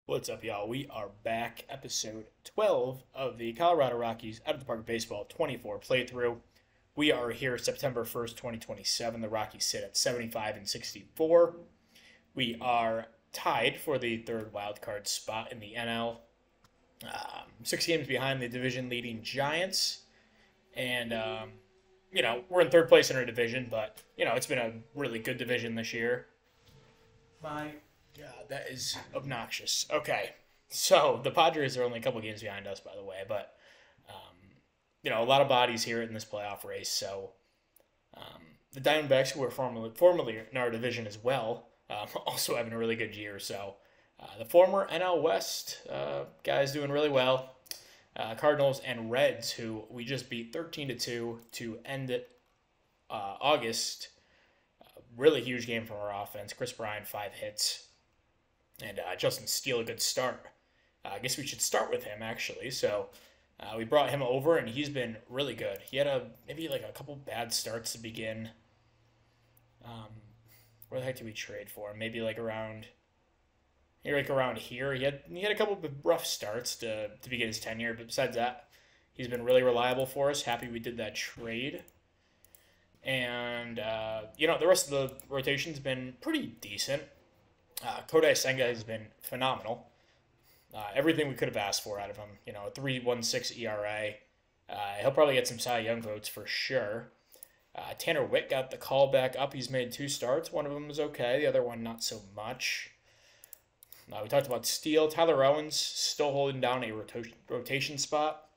What's up, y'all? We are back, episode 12 of the Colorado Rockies Out of the Park Baseball 24 playthrough. We are here September 1st, 2027. The Rockies sit at 75 and 64. We are tied for the third wild card spot in the NL. 6 games behind the division leading Giants. And, we're in third place in our division, but, it's been a really good division this year. My God, that is obnoxious. Okay, so the Padres are only a couple games behind us, by the way, but a lot of bodies here in this playoff race. So the Diamondbacks, who were formerly in our division as well, also having a really good year. So the former NL West guys doing really well. Cardinals and Reds, who we just beat 13-2 to end it August. Really huge game from our offense. Chris Bryant, 5 hits. And Justin Steele, a good start. I guess we should start with him, actually. So we brought him over, and he's been really good. He had maybe a couple bad starts to begin. Where the heck did we trade for him? Maybe around here. He had a couple of rough starts to begin his tenure, but besides that, he's been really reliable for us. Happy we did that trade. And, the rest of the rotation's been pretty decent. Kodai Senga has been phenomenal. Everything we could have asked for out of him. A 3.16 ERA. He'll probably get some Cy Young votes for sure. Tanner Witt got the call back up. He's made 2 starts. One of them was okay. The other one not so much. We talked about Steele. Tyler Owens still holding down a rotation spot.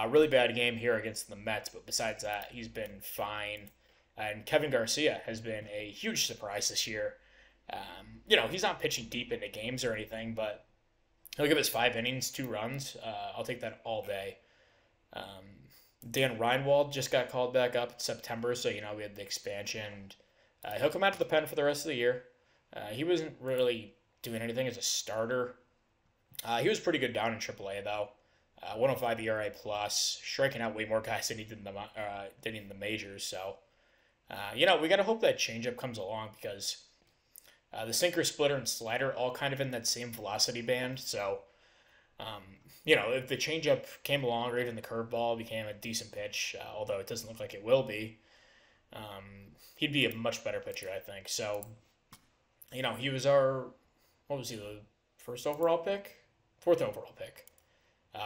Really bad game here against the Mets, but besides that, he's been fine. And Kevin Garcia has been a huge surprise this year. He's not pitching deep into games or anything, but he'll give us 5 innings, 2 runs. I'll take that all day. Dan Reinwald just got called back up in September, so, we had the expansion. He'll come out of the pen for the rest of the year. He wasn't really doing anything as a starter. He was pretty good down in AAA, though. 105 ERA plus, striking out way more guys than he did in the majors. So, we got to hope that changeup comes along because the sinker, splitter, and slider all kind of in that same velocity band. So, if the changeup came along or even the curveball became a decent pitch, although it doesn't look like it will be, he'd be a much better pitcher, I think. So, he was what was he, the first overall pick? 4th overall pick.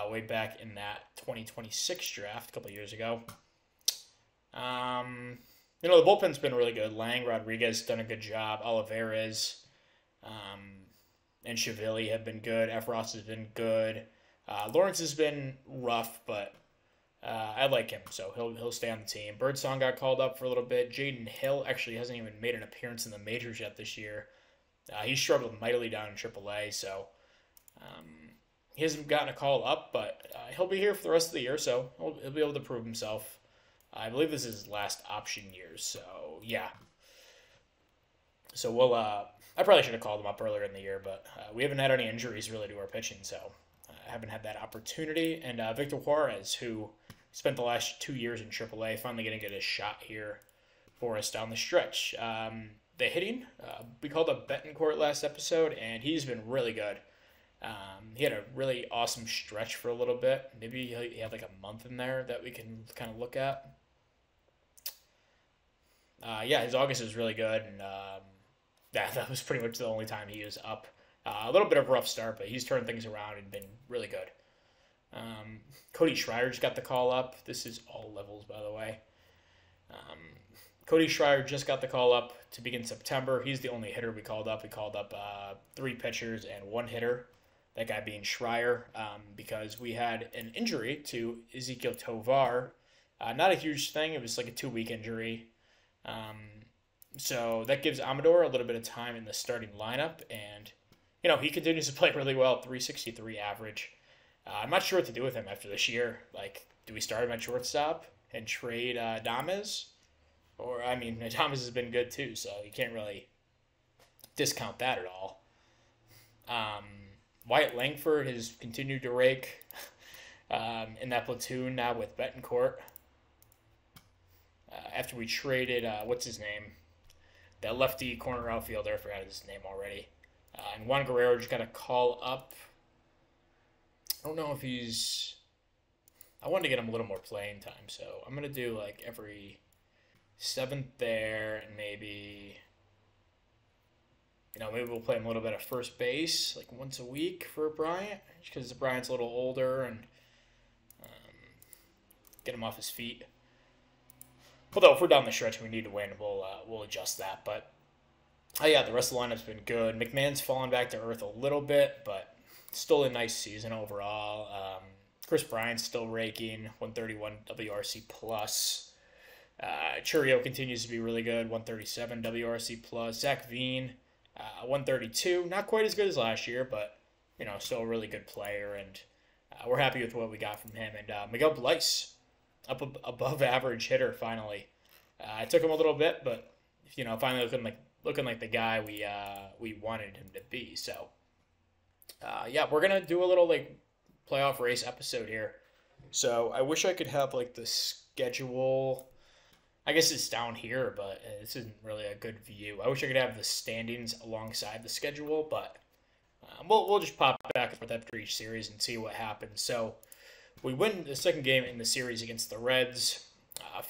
Way back in that 2026 draft a couple of years ago. The bullpen's been really good. Lang, Rodriguez done a good job. Olivares and Chiavelli have been good. Efros has been good. Lawrence has been rough, but I like him, so he'll stay on the team. Birdsong got called up for a little bit. Jaden Hill actually hasn't even made an appearance in the majors yet this year. He struggled mightily down in AAA, so he hasn't gotten a call up, but he'll be here for the rest of the year, so he'll be able to prove himself. I believe this is his last option year, so yeah. So I probably should have called him up earlier in the year, but we haven't had any injuries really to our pitching, so I haven't had that opportunity. And Victor Juarez, who spent the last 2 years in AAA, finally going to get his shot here for us down the stretch. The hitting, we called up Betancourt last episode, and he's been really good. He had a really awesome stretch for a little bit. Maybe he had a month in there that we can kind of look at. His August was really good, and that was pretty much the only time he was up. A little bit of a rough start, but he's turned things around and been really good. Cody Schreier just got the call up. This is all levels, by the way. Cody Schreier just got the call up to begin September. He's the only hitter we called up. We called up 3 pitchers and 1 hitter, that guy being Schreier, because we had an injury to Ezekiel Tovar. Not a huge thing. It was a 2-week injury. So that gives Amador a little bit of time in the starting lineup, and, he continues to play really well, 363 average. I'm not sure what to do with him after this year. Do we start him at shortstop and trade Adames? Or, Adames has been good too, so you can't really discount that at all. Wyatt Langford has continued to rake in that platoon now with Betancourt. After we traded, what's his name? That lefty corner outfielder, I forgot his name already. And Juan Guerrero just got a call up. I don't know if he's. I wanted to get him a little more playing time, so I'm gonna do like every seventh there, and maybe maybe we'll play him a little bit of first base, like once a week for Bryant, because Bryant's a little older, and get him off his feet. Although if we're down the stretch and we need to win, we'll adjust that. But yeah, the rest of the lineup's been good. McMahon's fallen back to earth a little bit, but still a nice season overall. Chris Bryant's still raking 131 WRC plus. Churio continues to be really good, 137 WRC plus. Zach Veen, 132, not quite as good as last year, but still a really good player, and we're happy with what we got from him. And Miguel Bleis, up above average hitter finally. It took him a little bit, but finally looking like the guy we wanted him to be. So yeah, we're gonna do a little like playoff race episode here. So I wish I could have like the schedule. I guess it's down here, but this isn't really a good view. I wish I could have the standings alongside the schedule, but we'll just pop back and forth after each series and see what happens. So we win the second game in the series against the Reds,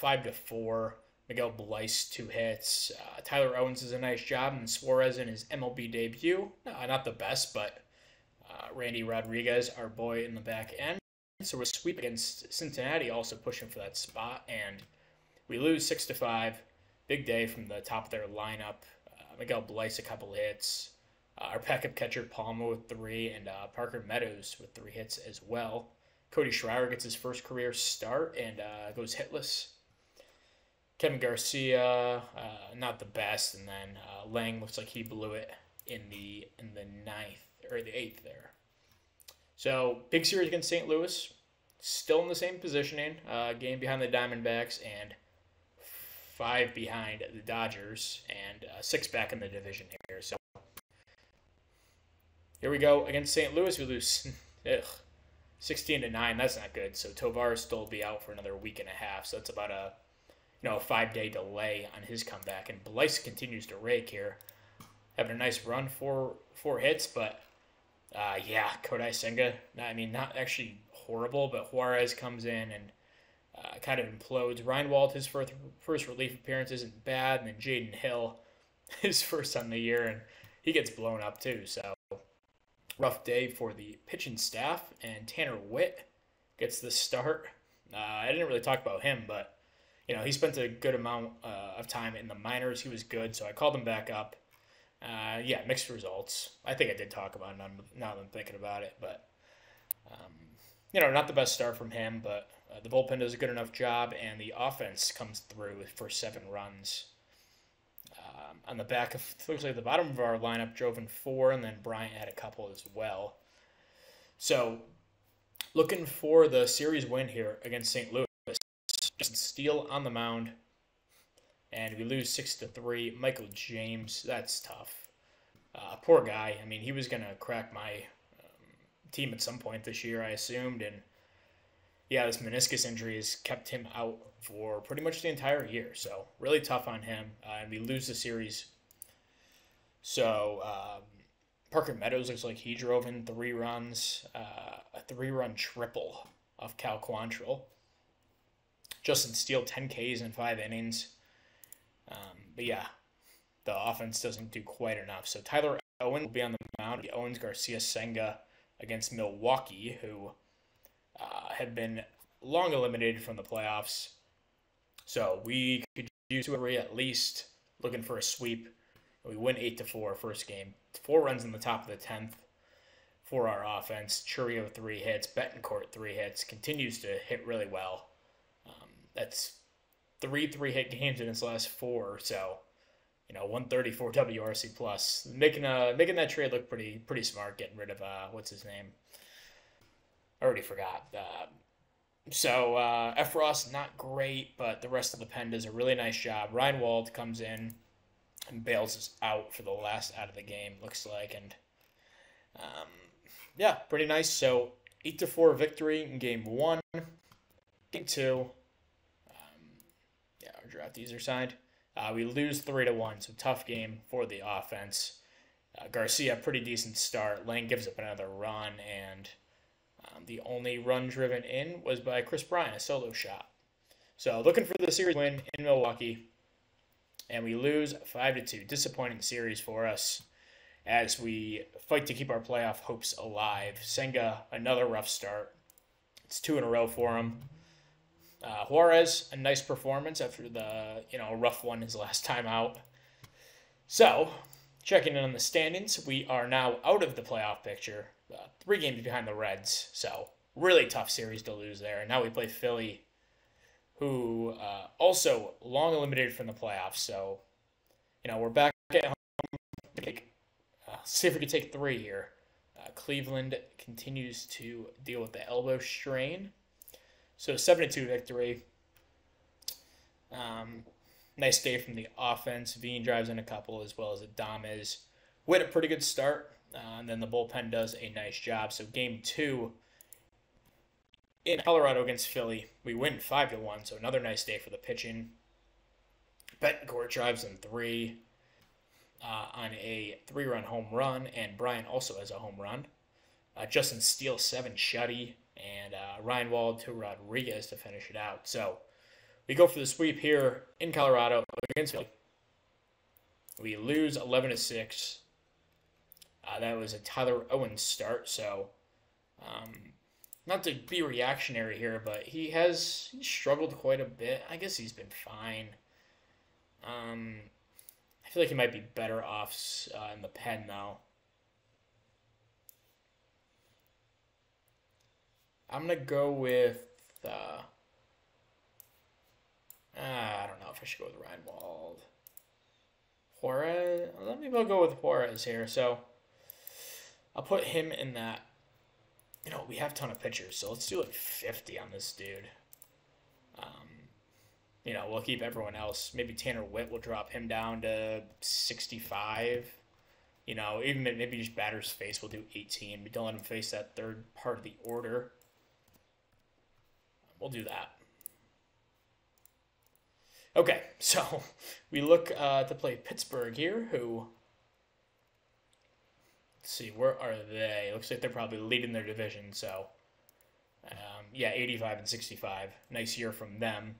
5-4. Miguel Bleis, 2 hits. Tyler Owens does a nice job, and Suarez in his MLB debut. Not the best, but Randy Rodriguez, our boy in the back end. So we're sweep against Cincinnati, also pushing for that spot, and we lose 6-5. Big day from the top of their lineup. Miguel Bleis, a couple hits. Our backup catcher, Palma, with 3, and Parker Meadows with 3 hits as well. Cody Schreier gets his first career start and goes hitless. Kevin Garcia, not the best, and then Lang looks like he blew it in the ninth or the 8th there. So big series against St. Louis, still in the same positioning, game behind the Diamondbacks and 5 behind the Dodgers, and 6 back in the division here. So here we go against St. Louis. We lose 16-9. That's not good. So Tovar still will be out for another week and a half. So that's about a 5-day delay on his comeback. And Bleis continues to rake here, having a nice run, 4 hits, but yeah, Kodai Senga. I mean, not actually horrible, but Juarez comes in and kind of implodes. Reinwald, his first relief appearance isn't bad, and then Jaden Hill, his first on the year, and he gets blown up too. So rough day for the pitching staff, and Tanner Witt gets the start. I didn't really talk about him, but he spent a good amount of time in the minors. He was good, so I called him back up. Yeah, mixed results. I think I did talk about it now that I'm thinking about it, but not the best start from him, but the bullpen does a good enough job, and the offense comes through for 7 runs. On the back of, looks like the bottom of our lineup drove in 4, and then Bryant had a couple as well. So, looking for the series win here against St. Louis. Justin Steele on the mound, and we lose 6-3. Michael James, that's tough. Poor guy. I mean, he was going to crack my team at some point this year, I assumed, and yeah, this meniscus injury has kept him out for pretty much the entire year. So really tough on him, and we lose the series. So Parker Meadows looks like he drove in 3 runs, a 3-run triple off Cal Quantrill. Justin Steele, 10 Ks in 5 innings. But yeah, the offense doesn't do quite enough. So Tyler Owen will be on the mound. Owens, Garcia, Senga against Milwaukee, who have been long eliminated from the playoffs. So we could use 2 or 3 at least, looking for a sweep. We win 8-4 first game. 4 runs in the top of the 10th for our offense. Churio 3 hits. Betancourt 3 hits. Continues to hit really well. That's 3 3-hit games in his last 4. So 134 WRC plus, making that trade look pretty smart. Getting rid of what's his name? I already forgot. So Efros, not great, but the rest of the pen does a really nice job. Reinwald comes in and bails us out for the last out of the game, looks like, and yeah, pretty nice. So 8-4 victory in game 1. Game 2. Yeah, our draftees are signed. We lose 3-1, so tough game for the offense. Garcia, pretty decent start. Lane gives up another run, and the only run driven in was by Chris Bryant, a solo shot. So looking for the series win in Milwaukee, and we lose 5-2. Disappointing series for us as we fight to keep our playoff hopes alive. Senga, another rough start. It's 2 in a row for him. Juarez, a nice performance after the rough one his last time out. So, checking in on the standings, we are now out of the playoff picture, 3 games behind the Reds. So, really tough series to lose there. And now we play Philly, who also long eliminated from the playoffs. So, we're back at home. See if we can take 3 here. Cleveland continues to deal with the elbow strain. So 7-2 victory. Nice day from the offense. Veen drives in a couple as well as Adames. We had a pretty good start, and then the bullpen does a nice job. So game 2 in Colorado against Philly, we win 5-1. So another nice day for the pitching. Betancourt drives in 3 on a 3-run home run, and Bryant also has a home run. Justin Steele 7 shutty, and Ryan Wald to Rodriguez to finish it out. So we go for the sweep here in Colorado against Philly. We lose 11-6. That was a Tyler Owens start, so not to be reactionary here, but he's struggled quite a bit. I guess he's been fine. I feel like he might be better off in the pen, though. I'm going to go with... I don't know if I should go with Ryan Wald. Juarez? Maybe I'll go with Juarez here. So I'll put him in that. We have a ton of pitchers, so let's do like 50 on this dude. We'll keep everyone else. Maybe Tanner Witt will drop him down to 65. Even maybe just batter's face, we'll do 18. But don't let him face that third part of the order. We'll do that. Okay, so we look to play Pittsburgh here, who... Let's see, where are they? Looks like they're probably leading their division, so... 85-65. Nice year from them.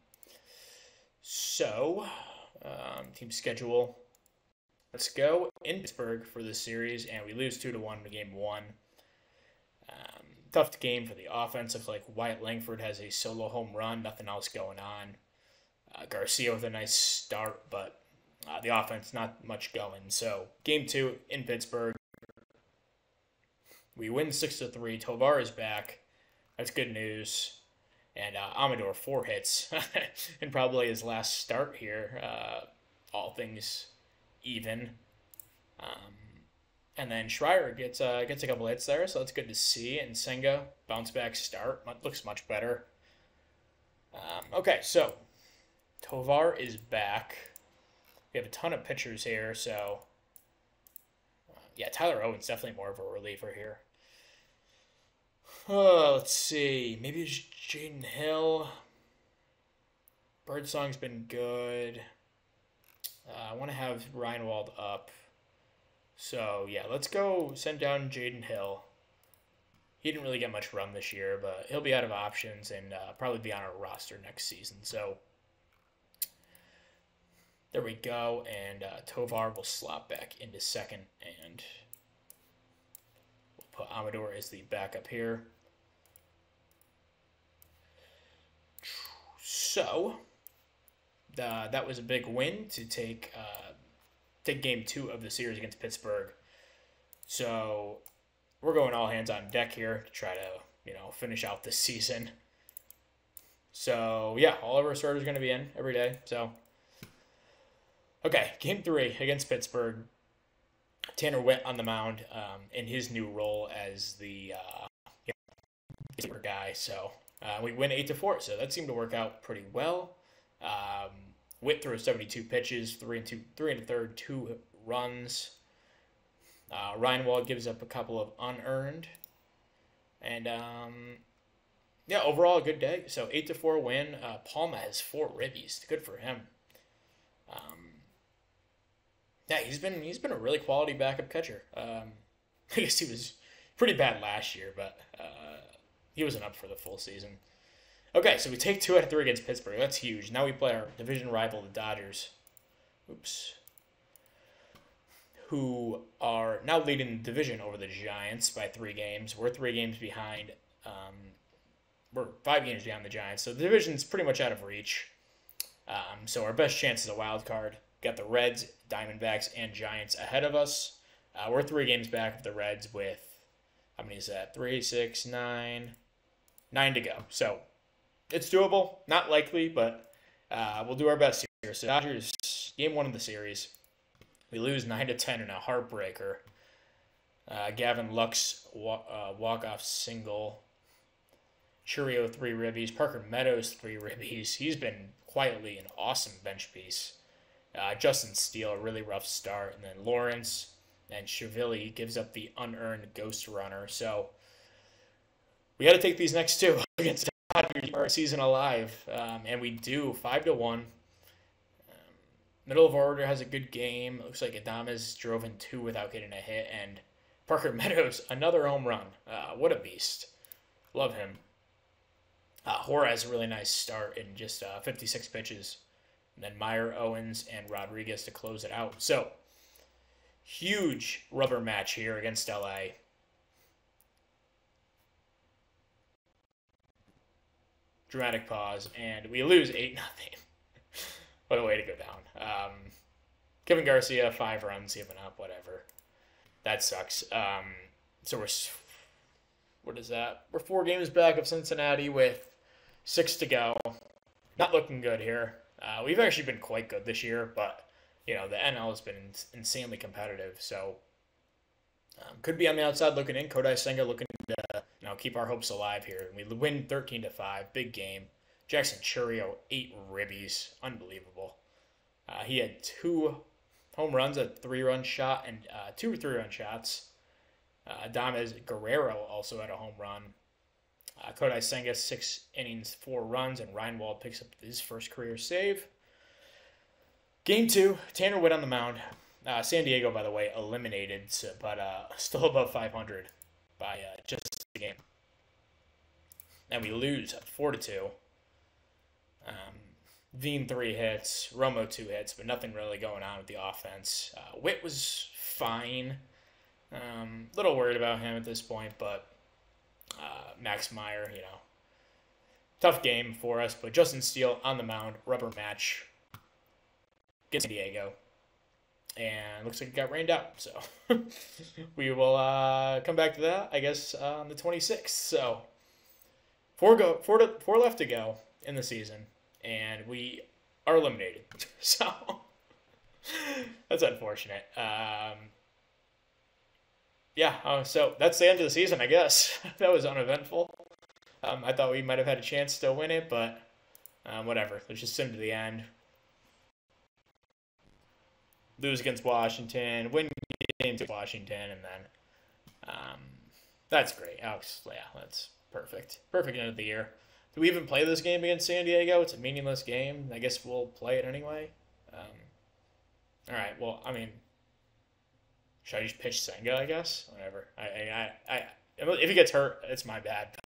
So, team schedule. Let's go in Pittsburgh for this series, and we lose 2-1 to game 1. Tough game for the offense. Looks like Wyatt Langford has a solo home run, nothing else going on. Garcia with a nice start, but the offense not much going. So, game 2 in Pittsburgh. We win 6-3. Tovar is back. That's good news. And Amador 4 hits in probably his last start here. All things even. And then Schreier gets a couple hits there, so that's good to see. And Senga, bounce back start. Looks much better. Okay, so Tovar is back. We have a ton of pitchers here, so... Tyler Owens definitely more of a reliever here. Let's see. Maybe it's Jaden Hill. Birdsong's been good. I want to have Ryan Wald up. So, let's go send down Jaden Hill. He didn't really get much run this year, but he'll be out of options and probably be on our roster next season. So, there we go. And Tovar will slot back into second, and we'll put Amador as the backup here. So, that was a big win to take game 2 of the series against Pittsburgh. So, we're going all hands on deck here to try to, finish out this season. So, all of our starters are going to be in every day. So, okay, game 3 against Pittsburgh. Tanner Witt on the mound in his new role as the guy. So, we win 8-4, so that seemed to work out pretty well. Witt throws 72 pitches, 3 1/3, 2 runs. Ryan Wald gives up a couple of unearned. And, overall a good day. So 8-4 win. Palma has 4 ribbies. Good for him. Yeah, he's been a really quality backup catcher. I guess he was pretty bad last year, but he wasn't up for the full season. Okay, so we take 2 out of 3 against Pittsburgh. That's huge. Now we play our division rival, the Dodgers. Oops. Who are now leading the division over the Giants by 3 games. We're 3 games behind. We're 5 games behind the Giants, so the division's pretty much out of reach. So our best chance is a wild card. Got the Reds, Diamondbacks, and Giants ahead of us. We're 3 games back of the Reds with, how many is that? 3, 6, 9. 9 to go. So it's doable. Not likely, but we'll do our best here. So Dodgers, game 1 of the series. We lose 9-10 in a heartbreaker. Gavin Lux walk-off single. Churio 3 ribbies. Parker Meadows 3 ribbies. He's been quietly an awesome bench piece. Justin Steele, a really rough start. And then Lawrence and Chiavelli gives up the unearned ghost runner. So we got to take these next 2 against the Dodgers to keep our season alive. And we do 5-1. Middle of order has a good game. It looks like Adames drove in 2 without getting a hit. And Parker Meadows, another home run. What a beast. Love him. Hora has a really nice start in just 56 pitches. And then Meyer, Owens, and Rodriguez to close it out. So, huge rubber match here against LA. Dramatic pause, and we lose 8-0. What a way to go down. Kevin Garcia, 5 runs, given up, whatever. That sucks. So what is that? We're 4 games back of Cincinnati with 6 to go. Not looking good here. We've actually been quite good this year, but the NL has been insanely competitive. So could be on the outside looking in. Kodai Senga looking to keep our hopes alive here. We win 13-5, big game. Jackson Churio, 8 ribbies, unbelievable. He had 2 home runs, a 3-run shot, and 2 3-run shots. Adames Guerrero also had a home run. Kodai Senga, 6 innings, 4 runs, and Reinwald picks up his first career save. Game 2, Tanner Witt on the mound. San Diego, by the way, eliminated, but still above 500 by just the game. And we lose 4-2. Veen 3 hits, Romo 2 hits, but nothing really going on with the offense. Witt was fine. Little worried about him at this point, but Max Meyer, tough game for us. But Justin Steele on the mound, rubber match against San Diego. And looks like it got rained out. So we will come back to that, I guess, on the 26th. So four left to go in the season, and we are eliminated. So that's unfortunate. So that's the end of the season, I guess. That was uneventful. I thought we might have had a chance to win it, but whatever. Let's just send to the end. Lose against Washington, win games against Washington, and then that's great. That's perfect. Perfect end of the year. Do we even play this game against San Diego? It's a meaningless game. I guess we'll play it anyway. All right. Well, should I just pitch Senga? I guess whatever. If he gets hurt, it's my bad.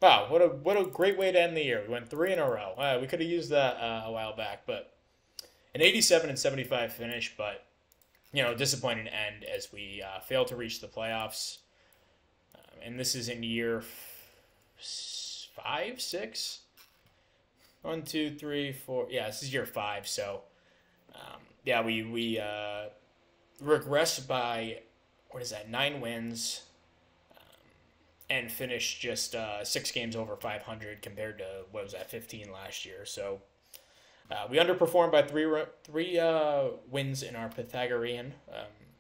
Wow, what a great way to end the year. We went 3 in a row. We could have used that a while back, but an 87-75 finish, but disappointing end as we failed to reach the playoffs. And this is in year 5, 6. 1, 2, 3, 4. Yeah, this is year 5. So, we regressed by 9 wins. And finished just 6 games over 500 compared to 15 last year. So we underperformed by 3 wins in our Pythagorean,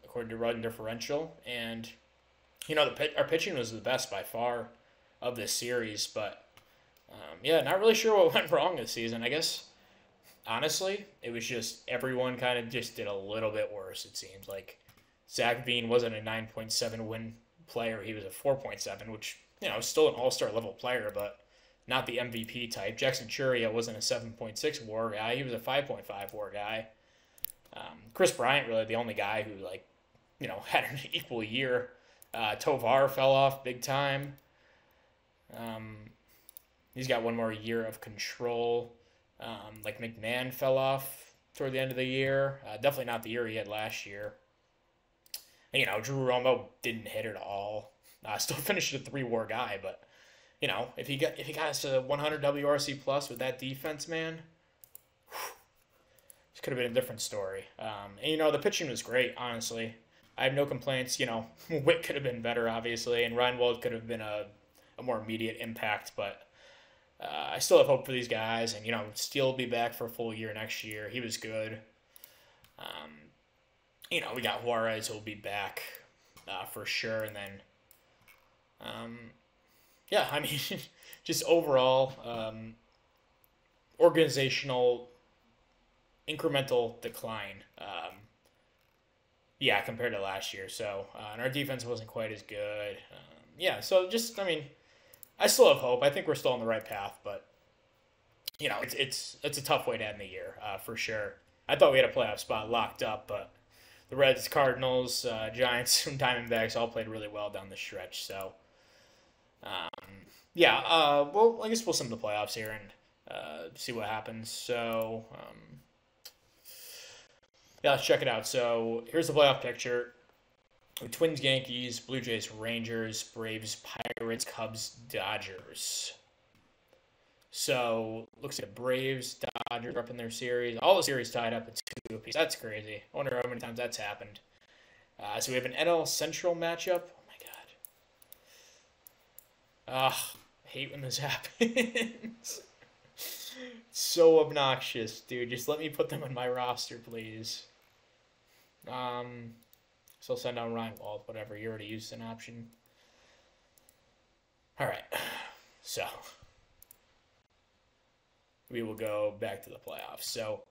according to Run Differential. And our pitching was the best by far of this series. But not really sure what went wrong this season. I guess honestly, it was just everyone kind of just did a little bit worse. It seems like Zach Veen wasn't a 9.7 win player. He was a 4.7, which is still an all-star level player, but not the MVP type. Jackson Churia wasn't a 7.6 WAR guy; he was a 5.5 WAR guy. Chris Bryant really the only guy who had an equal year. Tovar fell off big time. He's got one more year of control. McMahon fell off toward the end of the year. Definitely not the year he had last year. And, Drew Romo didn't hit at all. Still finished a 3-WAR guy, but if he got us to 100 WRC plus with that defense, man, this could have been a different story. The pitching was great, honestly. I have no complaints. Witt could have been better, obviously, and Reinwald could have been a more immediate impact, but I still have hope for these guys, and Steele will be back for a full year next year. He was good. We got Juarez who will be back for sure, and then just overall organizational incremental decline. Compared to last year. So, and our defense wasn't quite as good. I still have hope. I think we're still on the right path, but it's a tough way to end the year for sure. I thought we had a playoff spot locked up, but the Reds, Cardinals, Giants, and Diamondbacks all played really well down the stretch. So, I guess we'll sum the playoffs here and see what happens. So, let's check it out. So, here's the playoff picture. Twins, Yankees, Blue Jays, Rangers, Braves, Pirates, Cubs, Dodgers. So, looks like the Braves, Dodgers are up in their series. All the series tied up at 2 apiece. That's crazy. I wonder how many times that's happened. So, we have an NL Central matchup. Oh, my God. I hate when this happens. So obnoxious, dude. Just let me put them on my roster, please. So I'll send down Reinwald, whatever. You already used an option. All right. So we will go back to the playoffs. So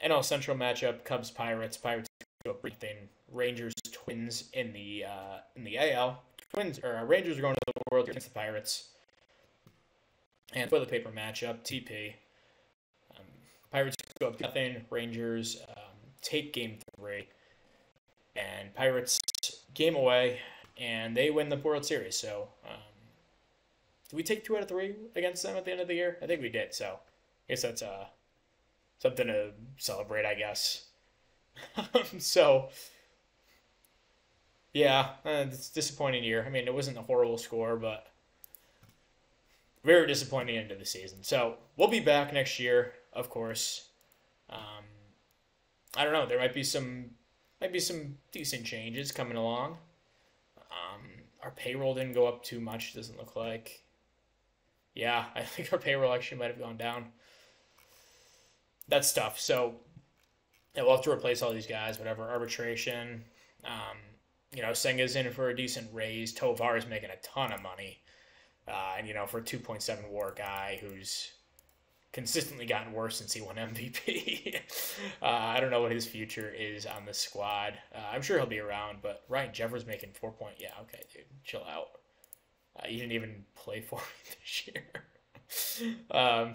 NL Central matchup: Cubs, Pirates. Pirates go everything. Rangers, Twins in the AL. Rangers are going to the World against the Pirates. And toilet paper matchup: TP. Pirates go up 2-0. Rangers take Game 3. And Pirates game away, and they win the World Series. So, did we take 2 out of 3 against them at the end of the year? I think we did. So, I guess that's something to celebrate, I guess. It's a disappointing year. I mean, it wasn't a horrible score, but very disappointing end of the season. So, we'll be back next year, of course. I don't know. There might be some decent changes coming along. Our payroll didn't go up too much, doesn't look like. Yeah, I think our payroll actually might have gone down. That's tough. So, we'll have to replace all these guys, whatever. Arbitration. Senga's in for a decent raise. Tovar is making a ton of money. For a 2.7 WAR guy who's consistently gotten worse since he won MVP. I don't know what his future is on the squad. I'm sure he'll be around, but Ryan Jeffers making 4 point. Yeah, okay, dude, chill out. You didn't even play for me this year.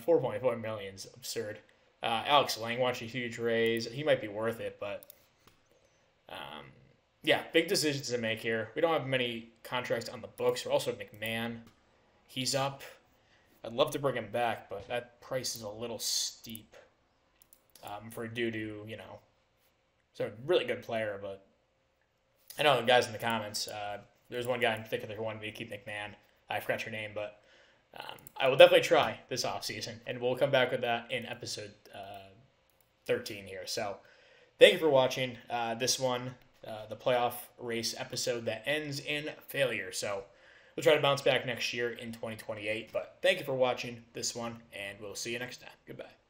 4.4 million is absurd. Alex Lang wants a huge raise. He might be worth it, but big decisions to make here. We don't have many contracts on the books. We're also McMahon. He's up. I'd love to bring him back, but that price is a little steep for a dude who, is a really good player. But I know the guys in the comments, there's one guy in particular who wanted me to keep McMahon. I forgot your name, but I will definitely try this offseason, and we'll come back with that in episode 13 here. So thank you for watching this one, the playoff race episode that ends in failure. So we'll try to bounce back next year in 2028. But thank you for watching this one, and we'll see you next time. Goodbye.